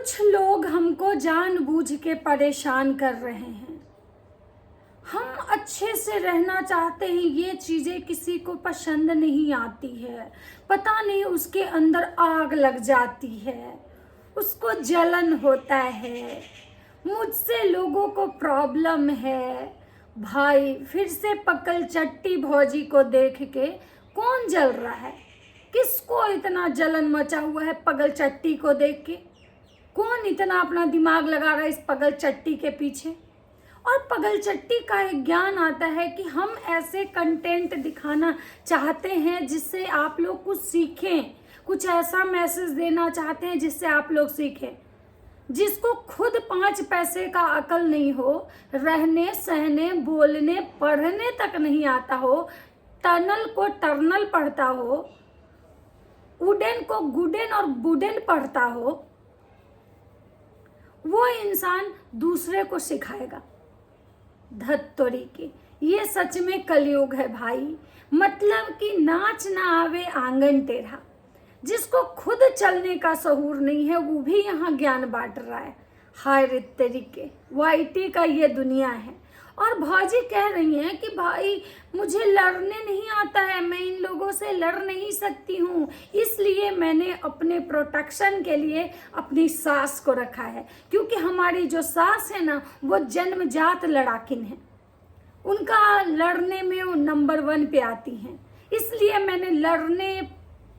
कुछ लोग हमको जानबूझ के परेशान कर रहे हैं। हम अच्छे से रहना चाहते हैं, ये चीज़ें किसी को पसंद नहीं आती है। पता नहीं उसके अंदर आग लग जाती है, उसको जलन होता है। मुझसे लोगों को प्रॉब्लम है। भाई फिर से पकल चट्टी भौजी को देख के कौन जल रहा है? किसको इतना जलन मचा हुआ है पगल चट्टी को देख के? कौन इतना अपना दिमाग लगा रहा है इस पगल चट्टी के पीछे? और पगल चट्टी का एक ज्ञान आता है कि हम ऐसे कंटेंट दिखाना चाहते हैं जिससे आप लोग कुछ सीखें, कुछ ऐसा मैसेज देना चाहते हैं जिससे आप लोग सीखें। जिसको खुद 5 पैसे का अकल नहीं हो, रहने सहने बोलने पढ़ने तक नहीं आता हो, टनल को टर्नल पढ़ता हो, उडेन को गुडेन और बुडेन पढ़ता हो, वो इंसान दूसरे को सिखाएगा। धत्तोरी के ये सच में कलयुग है भाई। मतलब कि नाच ना आवे आंगन टेढ़ा। जिसको खुद चलने का सहूर नहीं है वो भी यहाँ ज्ञान बांट रहा है। हाय रे तरीके, वाईटी का ये दुनिया है। और भौजी कह रही हैं कि भाई मुझे लड़ने नहीं आता है, मैं इन लोगों से लड़ नहीं सकती हूँ, इसलिए मैंने अपने प्रोटेक्शन के लिए अपनी सास को रखा है। क्योंकि हमारी जो सास है ना वो जन्मजात लड़ाकिन है, उनका लड़ने में वो नंबर 1 पे आती हैं। इसलिए मैंने लड़ने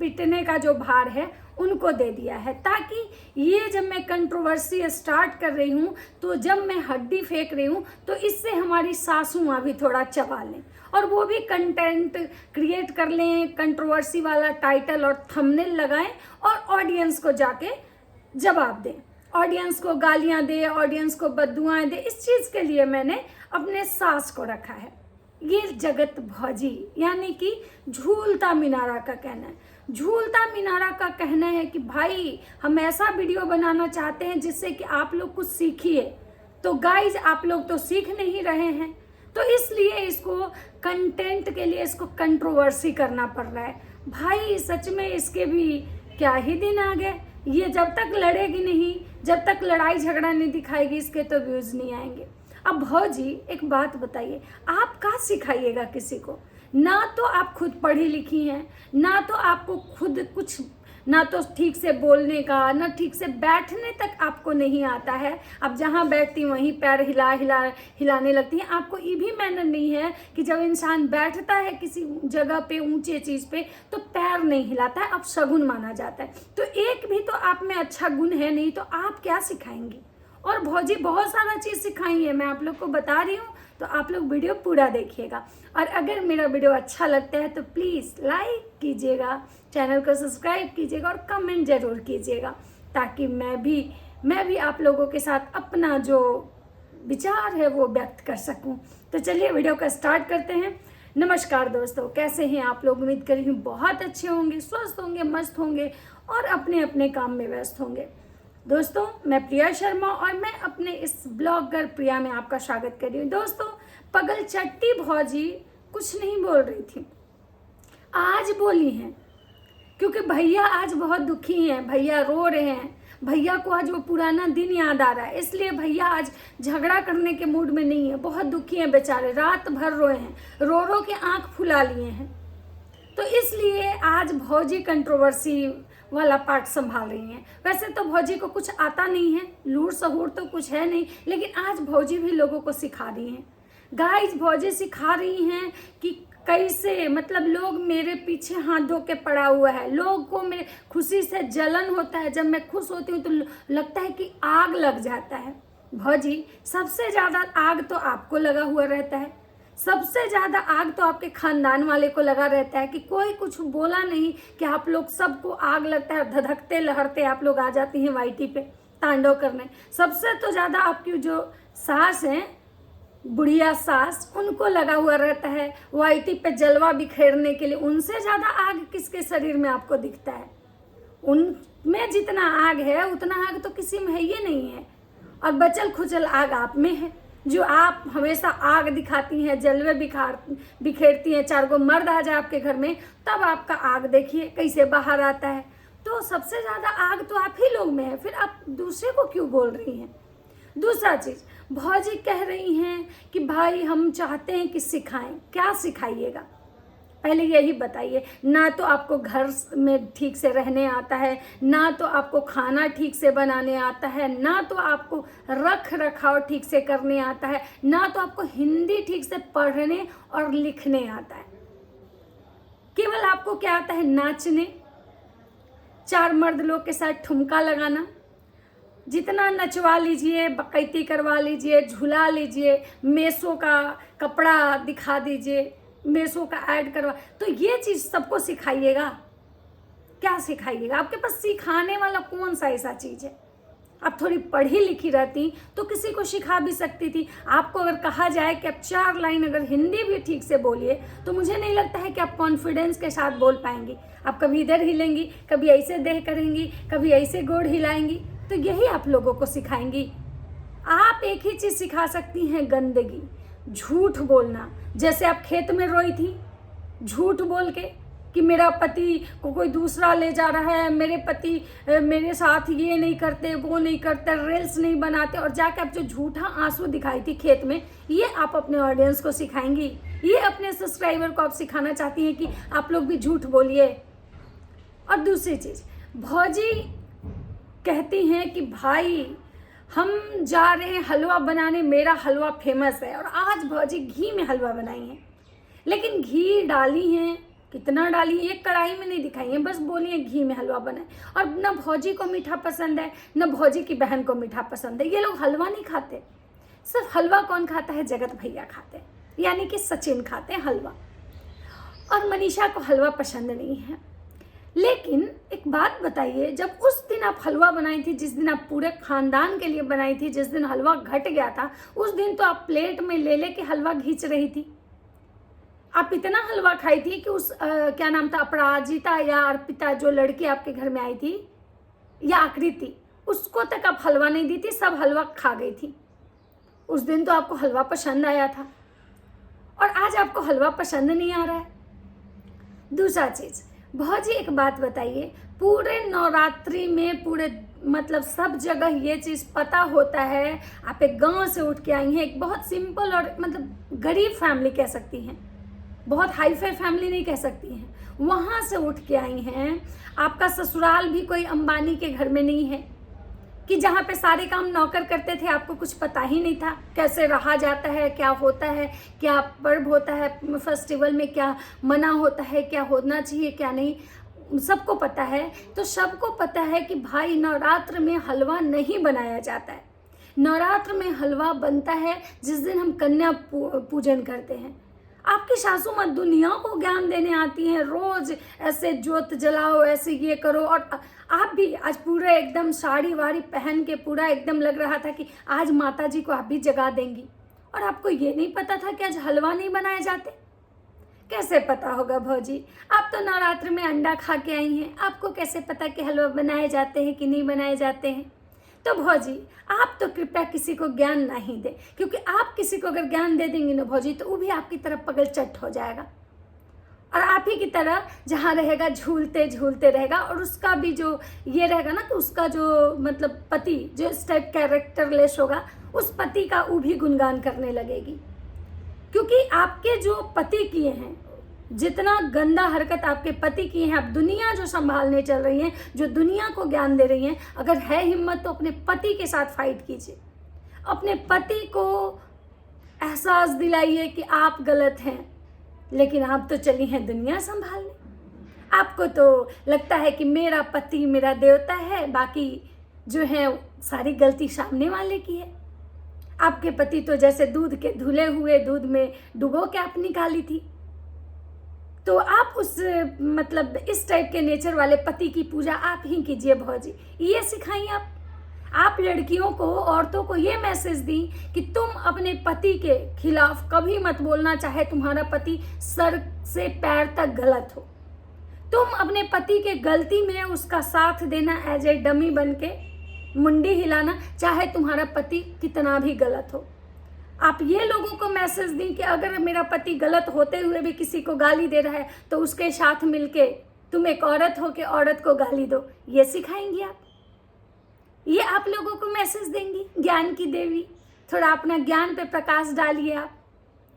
पिटने का जो भार है उनको दे दिया है, ताकि ये जब मैं कंट्रोवर्सी स्टार्ट कर रही हूँ तो जब मैं हड्डी फेंक रही हूँ तो इससे हमारी सासू माँ भी थोड़ा चबा लें और वो भी कंटेंट क्रिएट कर लें, कंट्रोवर्सी वाला टाइटल और थंबनेल लगाएं और ऑडियंस को जाके जवाब दें, ऑडियंस को गालियाँ दे, ऑडियंस को बद्दुआएं दे। इस चीज़ के लिए मैंने अपने सास को रखा है। ये जगत भौजी यानी कि झूलता मीनारा का कहना है। झूलता मीनारा का कहना है कि भाई हम ऐसा वीडियो बनाना चाहते हैं जिससे कि आप लोग कुछ सीखिए। तो गाइज आप लोग तो सीख नहीं रहे हैं, तो इसलिए इसको कंटेंट के लिए इसको कंट्रोवर्सी करना पड़ रहा है। भाई सच में इसके भी क्या ही दिन आ गए। ये जब तक लड़ेगी नहीं, जब तक लड़ाई झगड़ा नहीं दिखाएगी, इसके तो व्यूज नहीं आएंगे। अब भौजी एक बात बताइए, आप क्या सिखाइएगा किसी को? ना तो आप खुद पढ़ी लिखी हैं, ना तो आपको खुद कुछ, ना तो ठीक से बोलने का, ना ठीक से बैठने तक आपको नहीं आता है। अब जहाँ बैठती वहीं पैर हिलाने लगती हैं। आपको ये भी मैनर नहीं है कि जब इंसान बैठता है किसी जगह पे ऊंचे चीज़ पे तो पैर नहीं हिलाता है, अब शगुन माना जाता है। तो एक भी तो आप में अच्छा गुण है नहीं, तो आप क्या सिखाएंगे? और भौजी बहुत सारा चीज़ सिखाई है, मैं आप लोग को बता रही हूँ, तो आप लोग वीडियो पूरा देखिएगा। और अगर मेरा वीडियो अच्छा लगता है तो प्लीज़ लाइक कीजिएगा, चैनल को सब्सक्राइब कीजिएगा और कमेंट ज़रूर कीजिएगा, ताकि मैं भी आप लोगों के साथ अपना जो विचार है वो व्यक्त कर सकूं। तो चलिए वीडियो का स्टार्ट करते हैं। नमस्कार दोस्तों, कैसे हैं आप लोग? उम्मीद कर रही हूँ बहुत अच्छे होंगे, स्वस्थ होंगे, मस्त होंगे और अपने अपने काम में व्यस्त होंगे। दोस्तों मैं प्रिया शर्मा और मैं अपने इस ब्लॉगर प्रिया में आपका स्वागत कर रही हूँ। दोस्तों पगल चट्टी भौजी कुछ नहीं बोल रही थी, आज बोली हैं, क्योंकि भैया आज बहुत दुखी हैं, भैया रो रहे हैं। भैया को आज वो पुराना दिन याद आ रहा है, इसलिए भैया आज झगड़ा करने के मूड में नहीं है, बहुत दुखी हैं बेचारे, रात भर रोए हैं, रो रो के आंख फुला लिए हैं। तो इसलिए आज भौजी कंट्रोवर्सी वाला पार्ट संभाल रही हैं। वैसे तो भौजी को कुछ आता नहीं है, लूर सहूर तो कुछ है नहीं, लेकिन आज भौजी भी लोगों को सिखा रही हैं। गाइस भौजी सिखा रही हैं कि कैसे, मतलब लोग मेरे पीछे हाथ धो के पड़ा हुआ है, लोग को मेरे खुशी से जलन होता है, जब मैं खुश होती हूँ तो लगता है कि आग लग जाता है। भौजी सबसे ज़्यादा आग तो आपको लगा हुआ रहता है, सबसे ज़्यादा आग तो आपके खानदान वाले को लगा रहता है कि कोई कुछ बोला नहीं कि आप लोग सबको आग लगता है, धधकते लहरते आप लोग आ जाती हैं वाईटी पे तांडव करने। सबसे तो ज़्यादा आपकी जो सास हैं, बुढ़िया सास, उनको लगा हुआ रहता है वाईटी पे जलवा बिखेरने के लिए। उनसे ज़्यादा आग किसके शरीर में आपको दिखता है? उनमें जितना आग है उतना आग तो किसी में है ही नहीं है, और बचल खुचल आग आप में है, जो आप हमेशा आग दिखाती हैं, जलवे बिखेरती हैं। 4 गो मर्द आ जाए आपके घर में तब आपका आग देखिए कैसे बाहर आता है। तो सबसे ज़्यादा आग तो आप ही लोग में है, फिर आप दूसरे को क्यों बोल रही हैं? दूसरा चीज़, भौजी कह रही हैं कि भाई हम चाहते हैं कि सिखाएं। क्या सिखाइएगा? पहले यही बताइए। ना तो आपको घर में ठीक से रहने आता है, ना तो आपको खाना ठीक से बनाने आता है, ना तो आपको रख रखाव ठीक से करने आता है, ना तो आपको हिंदी ठीक से पढ़ने और लिखने आता है। केवल आपको क्या आता है? नाचने, चार मर्द लोग के साथ ठुमका लगाना। जितना नचवा लीजिए, बकैती करवा लीजिए, झुला लीजिए, मेसो का कपड़ा दिखा दीजिए, मेसो का ऐड करवा, तो ये चीज़ सबको सिखाइएगा? क्या सिखाइएगा? आपके पास सिखाने वाला कौन सा ऐसा चीज़ है? आप थोड़ी पढ़ी लिखी रहती तो किसी को सिखा भी सकती थी। आपको अगर कहा जाए कि आप 4 लाइन अगर हिंदी भी ठीक से बोलिए, तो मुझे नहीं लगता है कि आप कॉन्फिडेंस के साथ बोल पाएंगी। आप कभी इधर हिलेंगी, कभी ऐसे देह करेंगी, कभी ऐसे गोड़ हिलाएंगी, तो यही आप लोगों को सिखाएंगी। आप एक ही चीज़ सिखा सकती हैं, गंदगी, झूठ बोलना। जैसे आप खेत में रोई थी झूठ बोल के कि मेरा पति को कोई दूसरा ले जा रहा है, मेरे पति मेरे साथ ये नहीं करते, वो नहीं करते, रील्स नहीं बनाते, और जाके आप जो झूठा आंसू दिखाई थी खेत में, ये आप अपने ऑडियंस को सिखाएंगी? ये अपने सब्सक्राइबर को आप सिखाना चाहती हैं कि आप लोग भी झूठ बोलिए? और दूसरी चीज़, भौजी कहती हैं कि भाई हम जा रहे हैं हलवा बनाने, मेरा हलवा फेमस है, और आज भौजी घी में हलवा बनाई है। लेकिन घी डाली हैं, कितना डाली, एक कढ़ाई में नहीं दिखाई है, बस बोली है घी में हलवा बनाए। और न भौजी को मीठा पसंद है, न भौजी की बहन को मीठा पसंद है। ये लोग हलवा नहीं खाते। सिर्फ हलवा कौन खाता है? जगत भैया खाते हैं, यानी कि सचिन खाते हैं हलवा, और मनीषा को हलवा पसंद नहीं है। लेकिन एक बात बताइए, जब उस दिन आप हलवा बनाई थी, जिस दिन आप पूरे खानदान के लिए बनाई थी, जिस दिन हलवा घट गया था, उस दिन तो आप प्लेट में ले लेके हलवा खींच रही थी। आप इतना हलवा खाई थी कि उस क्या नाम था, अपराजिता या अर्पिता, जो लड़की आपके घर में आई थी, या आकृति, उसको तक आप हलवा नहीं दी थी, सब हलवा खा गई थी। उस दिन तो आपको हलवा पसंद आया था, और आज आपको हलवा पसंद नहीं आ रहा है। दूसरा चीज़, भौजी एक बात बताइए, पूरे नवरात्रि में पूरे मतलब सब जगह ये चीज़ पता होता है, आप एक गांव से उठ के आई हैं, एक बहुत सिंपल और मतलब गरीब फैमिली कह सकती हैं, बहुत हाई फाई फैमिली नहीं कह सकती हैं, वहाँ से उठ के आई हैं। आपका ससुराल भी कोई अंबानी के घर में नहीं है कि जहाँ पे सारे काम नौकर करते थे, आपको कुछ पता ही नहीं था कैसे रहा जाता है, क्या होता है, क्या पर्व होता है, फेस्टिवल में क्या मना होता है, क्या होना चाहिए, क्या नहीं, सबको पता है। तो सबको पता है कि भाई नवरात्र में हलवा नहीं बनाया जाता है। नवरात्र में हलवा बनता है जिस दिन हम कन्या पूजन करते हैं। आपकी सासू माँ दुनिया को ज्ञान देने आती हैं, रोज ऐसे ज्योत जलाओ, ऐसे ये करो, और आप भी आज पूरा एकदम साड़ी वाड़ी पहन के पूरा एकदम लग रहा था कि आज माता जी को आप भी जगा देंगी, और आपको ये नहीं पता था कि आज हलवा नहीं बनाए जाते। कैसे पता होगा भौजी? आप तो नवरात्र में अंडा खा के आई हैं, आपको कैसे पता कि हलवा बनाए जाते हैं कि नहीं बनाए जाते हैं? तो भौजी आप तो कृपया किसी को ज्ञान नहीं दे, क्योंकि आप किसी को अगर ज्ञान दे देंगी ना भौजी, तो वो भी आपकी तरफ पगल चट हो जाएगा, और आप ही की तरह जहाँ रहेगा झूलते झूलते रहेगा। और उसका भी जो ये रहेगा ना कि उसका जो मतलब पति जो इस टाइप कैरेक्टरलेस होगा, उस पति का वो भी गुणगान करने लगेगी, क्योंकि आपके जो पति किए हैं, जितना गंदा हरकत आपके पति किए हैं, आप दुनिया जो संभालने चल रही हैं, जो दुनिया को ज्ञान दे रही हैं, अगर है हिम्मत तो अपने पति के साथ फाइट कीजिए। अपने पति को एहसास दिलाइए कि आप गलत हैं, लेकिन आप तो चली हैं दुनिया संभालने। आपको तो लगता है कि मेरा पति मेरा देवता है, बाकी जो है सारी गलती सामने वाले की है। आपके पति तो जैसे दूध के धुले हुए दूध में डुबो के आप निकाली थी। तो आप उस मतलब इस टाइप के नेचर वाले पति की पूजा आप ही कीजिए भौजी। ये सिखाइए आप लड़कियों को, औरतों को ये मैसेज दी कि तुम अपने पति के खिलाफ कभी मत बोलना, चाहे तुम्हारा पति सर से पैर तक गलत हो। तुम अपने पति के गलती में उसका साथ देना, एज ए डमी बन के मुंडी हिलाना, चाहे तुम्हारा पति कितना भी गलत हो। आप ये लोगों को मैसेज दी कि अगर मेरा पति गलत होते हुए भी किसी को गाली दे रहा है, तो उसके साथ मिलके तुम एक औरत हो के औरत को गाली दो, ये सिखाएंगी आप? ये आप लोगों को मैसेज देंगी ज्ञान की देवी? थोड़ा अपना ज्ञान पे प्रकाश डालिए आप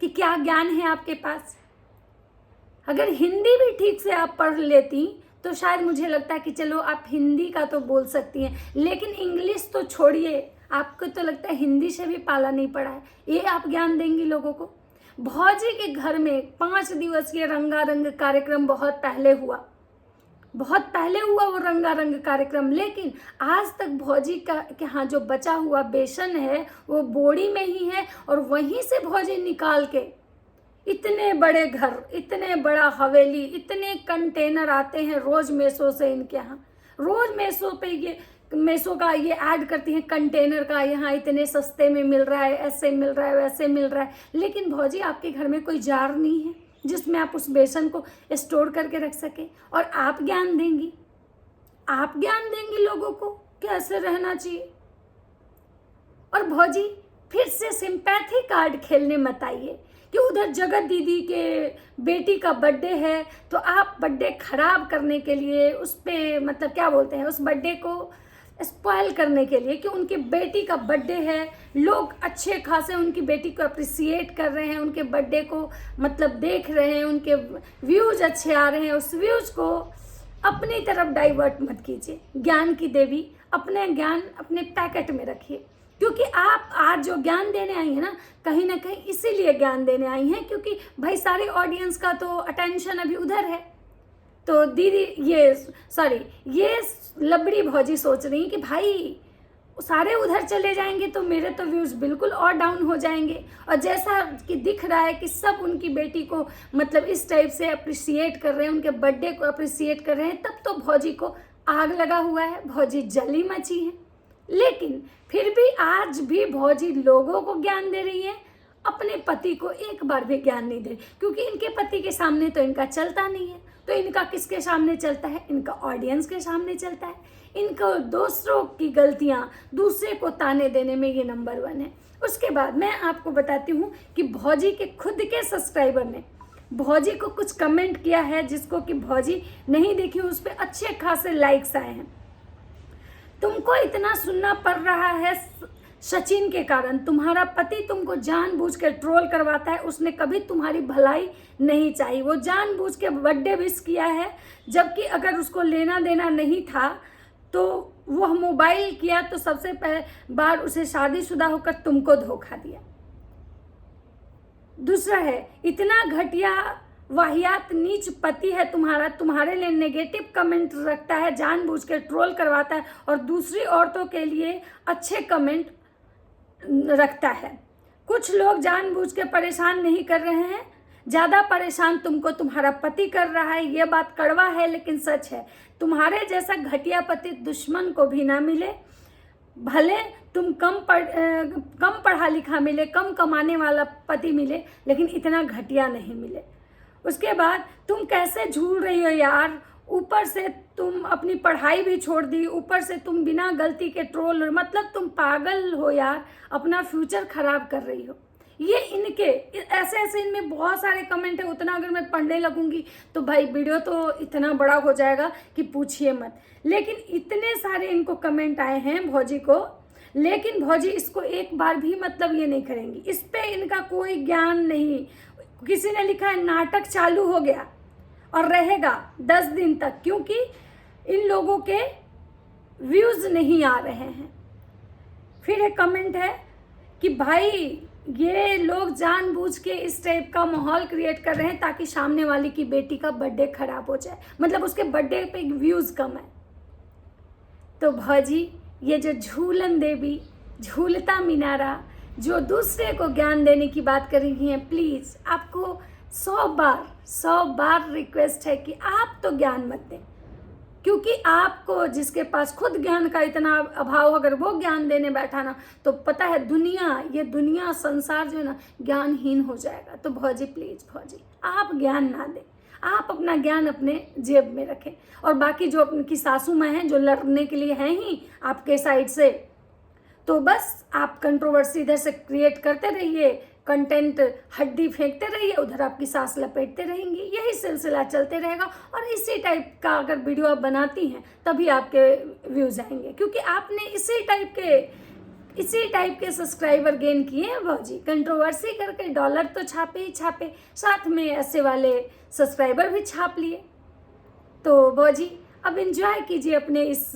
कि क्या ज्ञान है आपके पास। अगर हिंदी भी ठीक से आप पढ़ लेती तो शायद मुझे लगता है कि चलो आप हिंदी का तो बोल सकती हैं, लेकिन इंग्लिश तो छोड़िए, आपको तो लगता है हिंदी से भी पाला नहीं पड़ा है। ये आप ज्ञान देंगी लोगों को? भौजी के घर में 5 दिवसीय रंगारंग कार्यक्रम बहुत पहले हुआ वो रंगारंग कार्यक्रम, लेकिन आज तक भौजी का के यहाँ जो बचा हुआ बेसन है वो बोरी में ही है, और वहीं से भौजी निकाल के इतने बड़े घर, इतने बड़ा हवेली, इतने कंटेनर आते हैं रोज मेसो से इनके यहाँ। रोज मेसो पे ये मेसो का ये ऐड करती हैं कंटेनर का, यहाँ इतने सस्ते में मिल रहा है, ऐसे मिल रहा है, वैसे मिल रहा है। लेकिन भौजी आपके घर में कोई जार नहीं है जिसमें आप उस बेसन को स्टोर करके रख सके, और आप ज्ञान देंगी? आप ज्ञान देंगी लोगों को कैसे रहना चाहिए? और भौजी फिर से सिंपैथी कार्ड खेलने मत आइए कि उधर जगत दीदी के बेटी का बर्थडे है तो आप बर्थडे खराब करने के लिए उस पे मतलब क्या बोलते हैं, उस बर्थडे को स्पॉइल करने के लिए कि उनकी बेटी का बर्थडे है, लोग अच्छे खासे उनकी बेटी को अप्रिसिएट कर रहे हैं, उनके बर्थडे को मतलब देख रहे हैं, उनके व्यूज अच्छे आ रहे हैं, उस व्यूज को अपनी तरफ डाइवर्ट मत कीजिए। ज्ञान की देवी अपने ज्ञान अपने पैकेट में रखिए, क्योंकि आप आज जो ज्ञान देने आई हैं ना कहीं इसीलिए ज्ञान देने आई हैं क्योंकि भाई सारे ऑडियंस का तो अटेंशन अभी उधर है। तो दीदी ये लबड़ी भौजी सोच रही कि भाई सारे उधर चले जाएंगे तो मेरे तो व्यूज़ बिल्कुल और डाउन हो जाएंगे, और जैसा कि दिख रहा है कि सब उनकी बेटी को मतलब इस टाइप से अप्रिसिएट कर रहे हैं, उनके बर्थडे को अप्रिसिएट कर रहे हैं, तब तो भौजी को आग लगा हुआ है, भौजी जली मची है। लेकिन फिर भी आज भी भौजी लोगों को ज्ञान दे रही है, अपने पति को एक बार भी ज्ञान नहीं दे रही, क्योंकि इनके पति के सामने तो इनका चलता नहीं है। तो इनका किसके सामने चलता है? इनका ऑडियंस के सामने चलता है। इनको दूसरों की गलतियां, दूसरे को ताने देने में ये नंबर 1 है। उसके बाद मैं आपको बताती हूँ कि भौजी के खुद के सब्सक्राइबर ने भौजी को कुछ कमेंट किया है जिसको कि भौजी नहीं देखी, उस पर अच्छे खासे लाइक्स आए हैं। तुमको इतना सुनना पड़ रहा है सचिन के कारण, तुम्हारा पति तुमको जानबूझ के ट्रोल करवाता है, उसने कभी तुम्हारी भलाई नहीं चाही, वो जानबूझ के बर्थडे विश किया है, जबकि अगर उसको लेना देना नहीं था तो वह मोबाइल किया तो सबसे पहले बार उसे शादीशुदा होकर तुमको धोखा दिया। दूसरा है, इतना घटिया वाहियात नीच पति है तुम्हारा, तुम्हारे लिए नेगेटिव कमेंट रखता है, जानबूझ के ट्रोल करवाता है और दूसरी औरतों के लिए अच्छे कमेंट रखता है। कुछ लोग जानबूझ के परेशान नहीं कर रहे हैं, ज़्यादा परेशान तुमको तुम्हारा पति कर रहा है। ये बात कड़वा है लेकिन सच है, तुम्हारे जैसा घटिया पति दुश्मन को भी ना मिले, भले तुम कम पढ़ा लिखा मिले, कम कमाने वाला पति मिले, लेकिन इतना घटिया नहीं मिले। उसके बाद तुम कैसे झूल रही हो यार, ऊपर से तुम अपनी पढ़ाई भी छोड़ दी, ऊपर से तुम बिना गलती के ट्रोल, मतलब तुम पागल हो यार, अपना फ्यूचर खराब कर रही हो। ये इनके ऐसे इनमें बहुत सारे कमेंट है, उतना अगर मैं पढ़ने लगूंगी तो भाई वीडियो तो इतना बड़ा हो जाएगा कि पूछिए मत। लेकिन इतने सारे इनको कमेंट आए हैं भौजी को, लेकिन भौजी इसको एक बार भी मतलब ये नहीं करेंगी, इस पे इनका कोई ज्ञान नहीं। किसी ने लिखा है नाटक चालू हो गया और रहेगा 10 दिन तक, क्योंकि इन लोगों के व्यूज नहीं आ रहे हैं। फिर एक कमेंट है कि भाई ये लोग जानबूझ के इस टाइप का माहौल क्रिएट कर रहे हैं ताकि सामने वाली की बेटी का बर्थडे खराब हो जाए, मतलब उसके बर्थडे पे व्यूज कम है। तो भौजी ये जो झूलन देवी, झूलता मिनारा, जो दूसरे को ज्ञान देने की बात कर रही हैं, प्लीज़ आपको 100 बार रिक्वेस्ट है कि आप तो ज्ञान मत दें, क्योंकि आपको जिसके पास खुद ज्ञान का इतना अभाव, अगर वो ज्ञान देने बैठा ना तो पता है ये दुनिया संसार जो है ना ज्ञानहीन हो जाएगा। तो भौजी प्लीज़ भौजी आप ज्ञान ना दें, आप अपना ज्ञान अपने जेब में रखें। और बाकी जो उनकी सासू माँ हैं जो लड़ने के लिए हैं ही आपके साइड से, तो बस आप कंट्रोवर्सी इधर से क्रिएट करते रहिए, कंटेंट हड्डी फेंकते रहिए, उधर आपकी सास लपेटते रहेंगी। यही सिलसिला चलते रहेगा और इसी टाइप का अगर वीडियो आप बनाती हैं तभी आपके व्यूज आएंगे, क्योंकि आपने इसी टाइप के सब्सक्राइबर गेन किए हैं भौजी। कंट्रोवर्सी करके डॉलर तो छापे ही छापे, साथ में ऐसे वाले सब्सक्राइबर भी छाप लिए। तो भौजी अब एंजॉय कीजिए अपने इस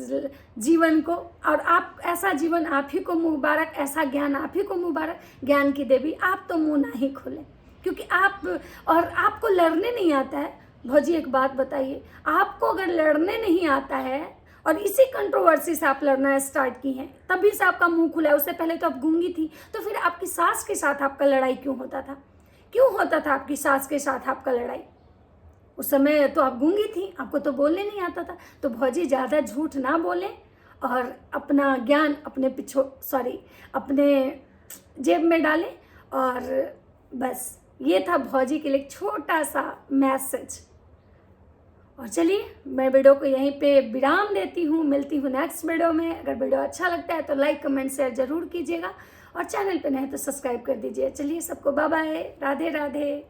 जीवन को, और आप ऐसा जीवन आप ही को मुबारक, ऐसा ज्ञान आप ही को मुबारक। ज्ञान की देवी आप तो मुंह ना ही खोलें, क्योंकि आपको लड़ने नहीं आता है। भौजी एक बात बताइए, आपको अगर लड़ने नहीं आता है और इसी कंट्रोवर्सी से आप लड़ना स्टार्ट की हैं, तभी से आपका मुंह खुला है। उससे पहले तो आप गूंगी थी, तो फिर आपकी सास के साथ आपका लड़ाई क्यों होता था? क्यों होता था आपकी सास के साथ आपका लड़ाई? उस समय तो आप गूंगी थी, आपको तो बोलने नहीं आता था। तो भौजी ज़्यादा झूठ ना बोलें और अपना ज्ञान अपने जेब में डालें। और बस ये था भौजी के लिए एक छोटा सा मैसेज। और चलिए मैं वीडियो को यहीं पे विराम देती हूँ, मिलती हूँ नेक्स्ट वीडियो में। अगर वीडियो अच्छा लगता है तो लाइक कमेंट शेयर जरूर कीजिएगा, और चैनल पे नए तो सब्सक्राइब कर दीजिए। चलिए सबको बाय बाय, राधे राधे।